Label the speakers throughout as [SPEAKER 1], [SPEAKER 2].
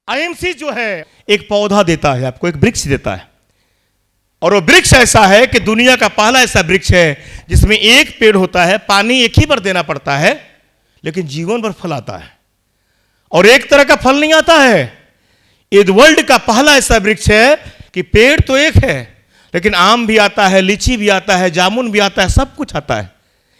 [SPEAKER 1] IMC जो है एक पौधा देता है आपको, एक वृक्ष देता है, और वो वृक्ष ऐसा है कि दुनिया का पहला ऐसा वृक्ष है जिसमें एक पेड़ होता है, पानी एक ही बार देना पड़ता है, लेकिन जीवन भर फल आता है और एक तरह का फल नहीं आता है। ये वर्ल्ड का पहला ऐसा वृक्ष है कि पेड़ तो एक है लेकिन आम भी आता है, लीची भी आता है, जामुन भी आता है, सब कुछ आता है।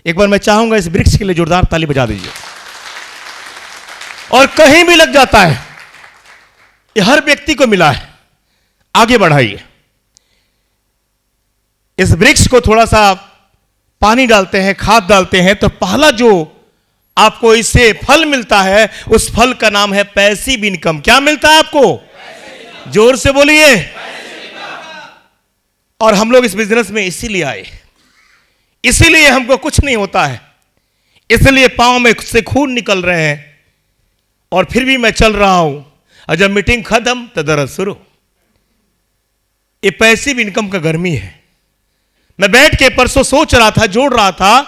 [SPEAKER 1] एक बार मैं चाहूंगा इस वृक्ष के लिए जोरदार ताली बजा दीजिए। और कहीं भी लग जाता है, ये हर व्यक्ति को मिला है। आगे बढ़ाइए। इस वृक्ष को थोड़ा सा पानी डालते हैं, खाद डालते हैं, तो पहला जो आपको इससे फल मिलता है उस फल का नाम है पैसिव इनकम। क्या मिलता है आपको? जोर से बोलिए। और हम लोग इस बिजनेस में इसीलिए आए, इसीलिए हमको कुछ नहीं होता है, इसलिए पांव में से खून निकल रहे हैं और फिर भी मैं चल रहा हूं। और जब मीटिंग खत्म तो दर्द शुरू। ये पैसिव इनकम का गर्मी है। मैं बैठ के परसों सोच रहा था, जोड़ रहा था,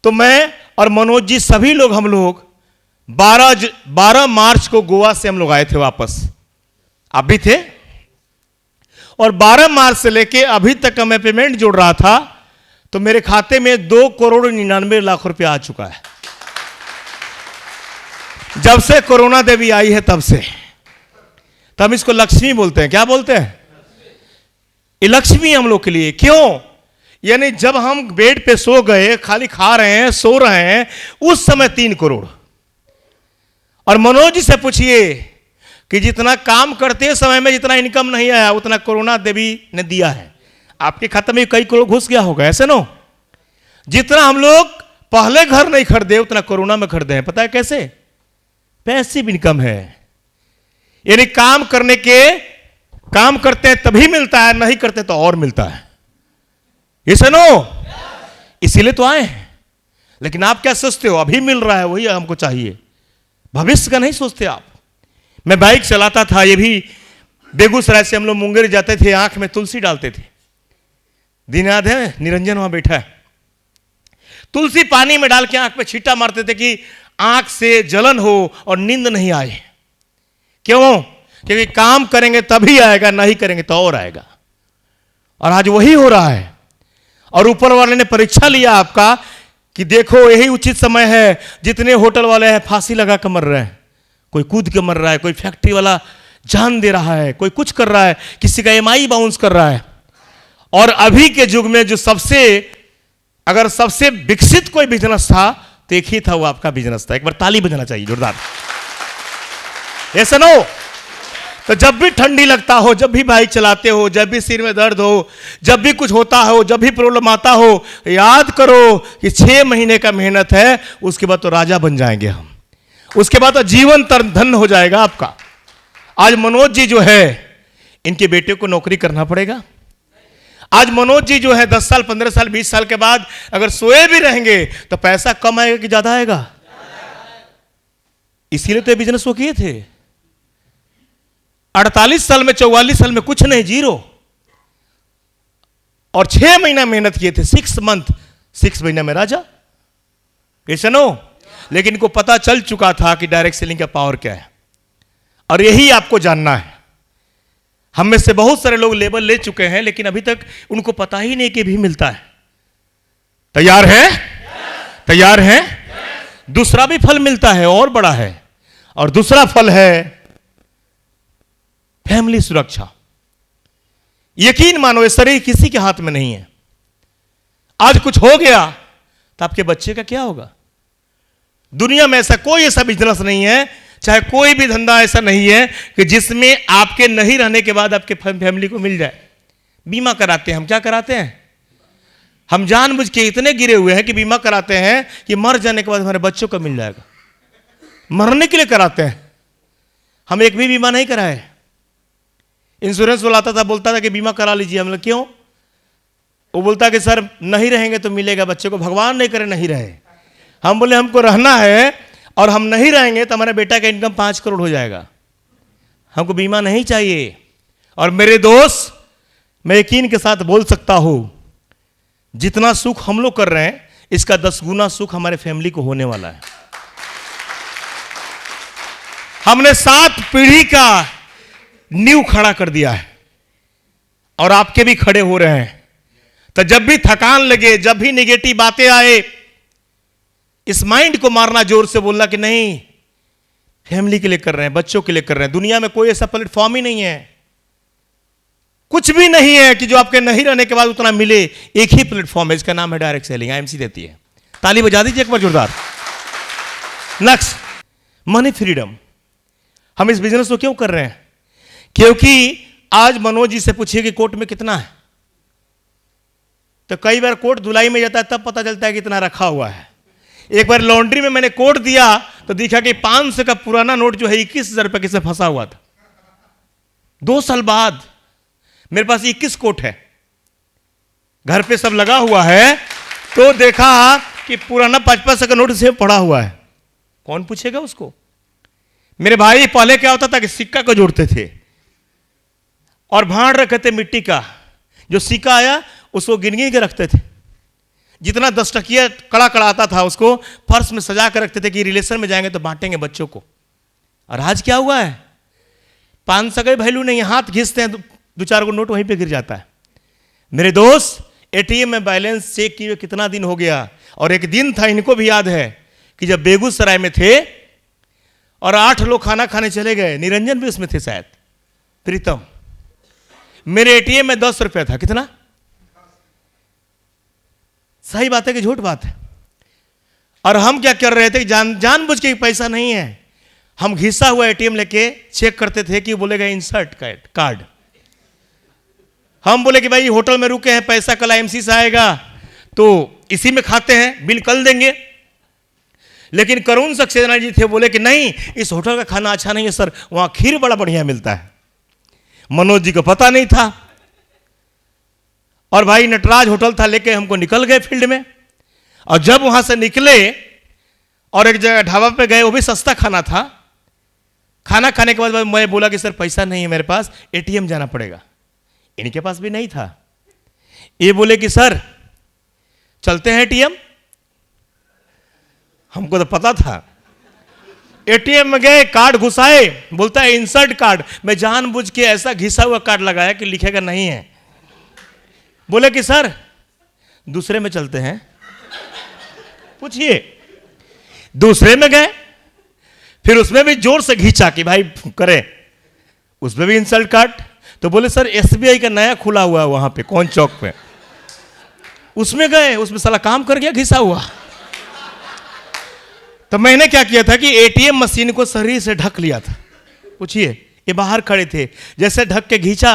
[SPEAKER 1] तो मैं और मनोज जी सभी लोग, हम लोग 12 मार्च को गोवा से हम लोग आए थे वापस। आप भी थे। और 12 मार्च से लेके अभी तक का मैं पेमेंट जोड़ रहा था तो मेरे खाते में 2,99,00,000 रुपया आ चुका है। जब से कोरोना देवी आई है तब से। तो हम इसको लक्ष्मी बोलते हैं। क्या बोलते हैं? ये लक्ष्मी हम लोग के लिए। क्यों? यानी जब हम बेड पे सो गए, खाली खा रहे हैं, सो रहे हैं, उस समय 3 करोड़। और मनोज जी से पूछिए कि जितना काम करते समय में जितना इनकम नहीं आया उतना कोरोना देवी ने दिया है। आपके खाते में कई करोड़ घुस गया होगा, ऐसे नो? जितना हम लोग पहले घर नहीं खरीदे उतना कोरोना में खरीदे हैं। पता है कैसे? पैसिव इनकम है। यानी काम करते हैं तभी मिलता है, नहीं करते तो और मिलता है। इसे नो? इसीलिए तो आए हैं। लेकिन आप क्या सोचते हो? अभी मिल रहा है वही हमको चाहिए, भविष्य का नहीं सोचते आप। मैं बाइक चलाता था, ये भी बेगूसराय से हम लोग मुंगेर जाते थे, आंख में तुलसी डालते थे। दिन याद है, निरंजन वहां बैठा है, तुलसी पानी में डाल के आंख पे छींटा मारते थे कि आंख से जलन हो और नींद नहीं आए। क्यों? क्योंकि काम करेंगे तभी आएगा, नहीं करेंगे तो और आएगा। और आज वही हो रहा है। और ऊपर वाले ने परीक्षा लिया आपका कि देखो यही उचित समय है। जितने होटल वाले हैं फांसी लगा कर मर रहे हैं, कोई कूद के मर रहा है, कोई फैक्ट्री वाला जान दे रहा है, कोई कुछ कर रहा है, किसी का EMI बाउंस कर रहा है। और अभी के युग में जो अगर सबसे विकसित कोई बिजनेस था तो एक ही था, वो आपका बिजनेस था। एक बार ताली बजाना चाहिए जोरदार। ऐसा ना हो? तो जब भी ठंडी लगता हो, जब भी बाइक चलाते हो, जब भी सिर में दर्द हो, जब भी कुछ होता हो, जब भी प्रॉब्लम आता हो, याद करो कि 6 महीने का मेहनत है, उसके बाद तो राजा बन जाएंगे हम। उसके बाद तो जीवन धन्य हो जाएगा आपका। आज मनोज जी जो है, इनके बेटे को नौकरी करना पड़ेगा। आज मनोज जी जो है 10 साल, 15 साल, 20 साल के बाद अगर सोए भी रहेंगे तो पैसा कम आएगा कि ज्यादा आएगा? इसीलिए तो बिजनेस वो किए थे। 48 साल में, 44 साल में कुछ नहीं, 0। और 6 महीना मेहनत किए थे, 6 मंथ, 6 महीना में राजा। ऐसा नो? लेकिन इनको पता चल चुका था कि डायरेक्ट सेलिंग का पावर क्या है। और यही आपको जानना है। हम में से बहुत सारे लोग लेबल ले चुके हैं लेकिन अभी तक उनको पता ही नहीं कि भी मिलता है। तैयार है? तैयार है? दूसरा भी फल मिलता है और बड़ा है। और दूसरा फल है फैमिली सुरक्षा। यकीन मानो ये शरीर किसी के हाथ में नहीं है। आज कुछ हो गया तो आपके बच्चे का क्या होगा? दुनिया में ऐसा बिजनेस नहीं है, चाहे कोई भी धंधा ऐसा नहीं है कि जिसमें आपके नहीं रहने के बाद आपके फैमिली को मिल जाए। बीमा कराते हैं हम। क्या कराते हैं? हम जानबूझ के इतने गिरे हुए हैं कि बीमा कराते हैं कि मर जाने के बाद हमारे बच्चों को मिल जाएगा। मरने के लिए कराते हैं। हम एक भी बीमा नहीं कराए। इंश्योरेंस वाला आता था, बोलता था कि बीमा करा लीजिए। हम लोग क्यों? वो बोलता कि सर नहीं रहेंगे तो मिलेगा बच्चे को, भगवान नहीं करे नहीं रहे। हम बोले हमको रहना है और हम नहीं रहेंगे तो हमारे बेटा का इनकम 5 करोड़ हो जाएगा, हमको बीमा नहीं चाहिए। और मेरे दोस्त, मैं यकीन के साथ बोल सकता हूं, जितना सुख हम लोग कर रहे हैं इसका 10 गुना सुख हमारे फैमिली को होने वाला है। हमने 7 पीढ़ी का नींव खड़ा कर दिया है और आपके भी खड़े हो रहे हैं। तो जब भी थकान लगे, जब भी नेगेटिव बातें आए, इस माइंड को मारना, जोर से बोलना कि नहीं, फैमिली के लिए कर रहे हैं, बच्चों के लिए कर रहे हैं। दुनिया में कोई ऐसा प्लेटफॉर्म ही नहीं है, कुछ भी नहीं है कि जो आपके नहीं रहने के बाद उतना मिले। एक ही प्लेटफॉर्म है, इसका नाम है डायरेक्ट सेलिंग। आईएमसी देती है। ताली बजा दीजिए एक बार जोरदार। Next, money freedom. हम इस बिजनेस को क्यों कर रहे हैं? क्योंकि आज मनोज जी से पूछिए कि कोर्ट में कितना है, तो कई बार कोट धुलाई में जाता है तब पता चलता है कि इतना रखा हुआ है। एक बार लॉन्ड्री में मैंने कोट दिया तो दिखा कि 500 का पुराना नोट जो है 21,000 रुपए के से फंसा हुआ था। 2 साल बाद मेरे पास 21 कोट है, घर पे सब लगा हुआ है, तो देखा कि पुराना 5-5 का नोट से पड़ा हुआ है। कौन पूछेगा उसको? मेरे भाई पहले क्या होता था कि सिक्का को जोड़ते थे और भाड़ रखे थे मिट्टी का, जो सिक्का आया उसको गिन गिन के रखते थे। जितना 10 टकिया कड़ा कड़ा आता था उसको फर्श में सजा कर रखते थे कि रिलेशन में जाएंगे तो बांटेंगे बच्चों को। और आज क्या हुआ है, 500 का वैल्यू नहीं है, हाथ घिसते हैं 2-4 को नोट वहीं पे गिर जाता है। मेरे दोस्त, एटीएम में बैलेंस चेक किए कितना दिन हो गया। और एक दिन था, इनको भी याद है, कि जब बेगूसराय में थे और 8 लोग खाना खाने चले गए, निरंजन भी उसमें थे शायद, प्रीतम। मेरे एटीएम में 10 रुपया था। कितना? सही बात है कि झूठ बात है? और हम क्या कर रहे थे, जानबूझ के पैसा नहीं है, हम घिसा हुआ एटीएम लेके चेक करते थे कि बोलेगा इंसर्ट कार्ड। हम बोले कि भाई होटल में रुके हैं, पैसा कल आईएमसी से आएगा तो इसी में खाते हैं, बिल कल देंगे। लेकिन करुण सक्सेना जी थे, बोले कि नहीं, इस होटल का खाना अच्छा नहीं है सर, वहां खीर बड़ा बढ़िया मिलता है। मनोज जी को पता नहीं था, और भाई नटराज होटल था, लेके हमको निकल गए फील्ड में। और जब वहां से निकले और एक जगह ढाबा पे गए, वो भी सस्ता खाना था। खाना खाने के बाद मैं बोला कि सर पैसा नहीं है मेरे पास, एटीएम जाना पड़ेगा। इनके पास भी नहीं था। ये बोले कि सर चलते हैं एटीएम। हमको तो पता था। एटीएम में गए, कार्ड घुसाए, बोलता है इंसर्ट कार्ड। मैं जानबूझ के ऐसा घिसा हुआ कार्ड लगाया कि लिखेगा नहीं है। बोले कि सर दूसरे में चलते हैं। पूछिए, दूसरे में गए, फिर उसमें भी जोर से घींचा कि भाई करे, उसमें भी इंसल्ट कार्ड। तो बोले सर एसबीआई का नया खुला हुआ है वहां पे कौन चौक पे, उसमें गए, उसमें साला काम कर गया घिसा हुआ। तो मैंने क्या किया था कि एटीएम मशीन को शरीर से ढक लिया था। पूछिए, ये बाहर खड़े थे, जैसे ढक के घींचा,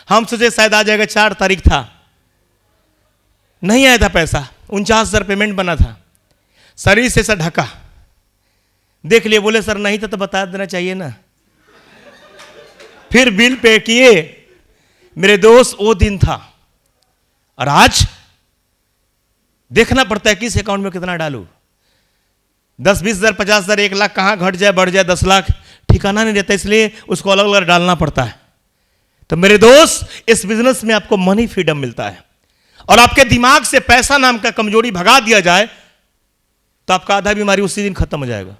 [SPEAKER 1] हम सोचे शायद आ जाएगा, 4 तारीख था, नहीं आया था पैसा, 49,000 पेमेंट बना था। शरीर से ऐसा ढका, देख लिए, बोले सर नहीं था तो बता देना चाहिए ना। फिर बिल पे किए। मेरे दोस्त, वो दिन था। और आज देखना पड़ता है किस अकाउंट में कितना डालूं। 10-20,000, 50,000, 1 लाख कहां घट जाए बढ़ जाए, 10 लाख ठिकाना नहीं रहता, इसलिए उसको अलग अलग डालना पड़ता है। तो मेरे दोस्त, इस बिजनेस में आपको मनी फ्रीडम मिलता है, और आपके दिमाग से पैसा नाम का कमजोरी भगा दिया जाए तो आपका आधा बीमारी उसी दिन खत्म हो जाएगा।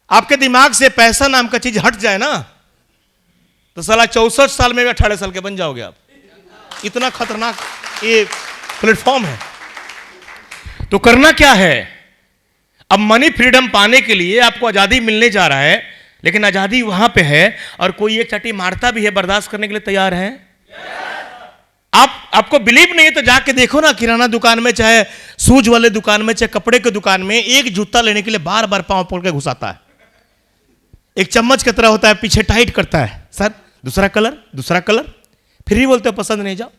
[SPEAKER 1] आपके दिमाग से पैसा नाम का चीज हट जाए ना, तो साला 64 साल में भी 18 साल के बन जाओगे आप। इतना खतरनाक ये प्लेटफॉर्म है। तो करना क्या है? अब मनी फ्रीडम पाने के लिए आपको आजादी मिलने जा रहा है, लेकिन आजादी वहां पे है और कोई एक चाटी मारता भी है, बर्दाश्त करने के लिए तैयार है? आपको बिलीव नहीं है तो जाके देखो ना, किराना दुकान में, चाहे शूज वाले दुकान में, चाहे कपड़े के दुकान में, एक जूता लेने के लिए बार बार पांव पकड़ के घुसाता है। एक चम्मच की तरह होता है, पीछे टाइट करता है, सर दूसरा कलर, दूसरा कलर, फिर ही बोलते हो पसंद नहीं, जाओ।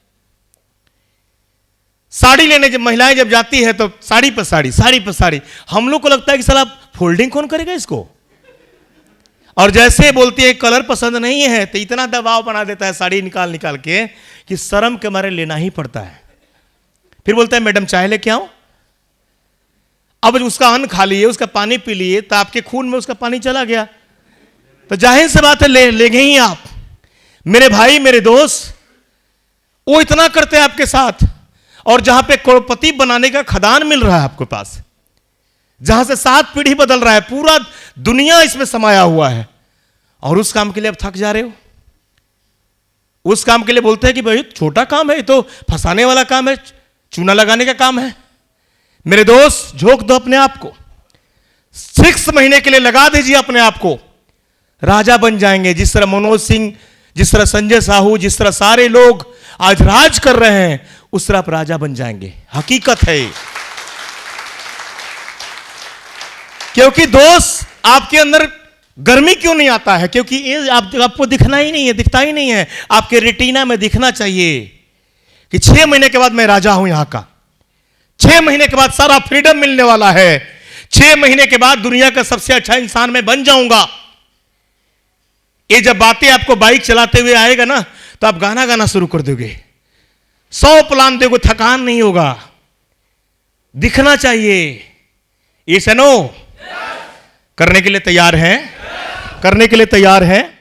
[SPEAKER 1] साड़ी लेने जब महिलाएं जब जाती है तो साड़ी पर साड़ी, साड़ी पर साड़ी। हम लोग को लगता है कि साला फोल्डिंग कौन करेगा इसको, और जैसे बोलती है कलर पसंद नहीं है तो इतना दबाव बना देता है साड़ी निकाल निकाल के कि शर्म के मारे लेना ही पड़ता है। फिर बोलता है मैडम चाय लेके आओ। अब उसका अन्न खा लिए, उसका पानी पी लिए, तो आपके खून में उसका पानी चला गया, तो जाहिर सी बात है लेंगे ही आप। मेरे भाई, मेरे दोस्त, वो इतना करते हैं आपके साथ, और जहां पे करोड़पति बनाने का खदान मिल रहा है आपके पास, जहां से 7 पीढ़ी बदल रहा है, पूरा दुनिया इसमें समाया हुआ है, और उस काम के लिए अब थक जा रहे हो। उस काम के लिए बोलते हैं कि भाई छोटा काम है, ये तो फंसाने वाला काम है, चूना लगाने का काम है। मेरे दोस्त, झोंक दो अपने आप को, 6 महीने के लिए लगा दीजिए अपने आप को, राजा बन जाएंगे। जिस तरह मनोज सिंह, जिस तरह संजय साहू, जिस तरह सारे लोग आज राज कर रहे हैं, उस तरह आप राजा बन जाएंगे। हकीकत है। क्योंकि दोस्त, आपके अंदर गर्मी क्यों नहीं आता है? क्योंकि ये आपको दिखना ही नहीं है, दिखता ही नहीं है। आपके रेटिना में दिखना चाहिए कि 6 महीने के बाद मैं राजा हूं यहां का। 6 महीने के बाद सारा फ्रीडम मिलने वाला है। 6 महीने के बाद दुनिया का सबसे अच्छा इंसान मैं बन जाऊंगा। ये जब बातें आपको बाइक चलाते हुए आएगा ना, तो आप गाना गाना शुरू कर दोगे, 100 प्लान दोगे, थकान नहीं होगा। दिखना चाहिए। ये सनो करने के लिए तैयार हैं? करने के लिए तैयार हैं?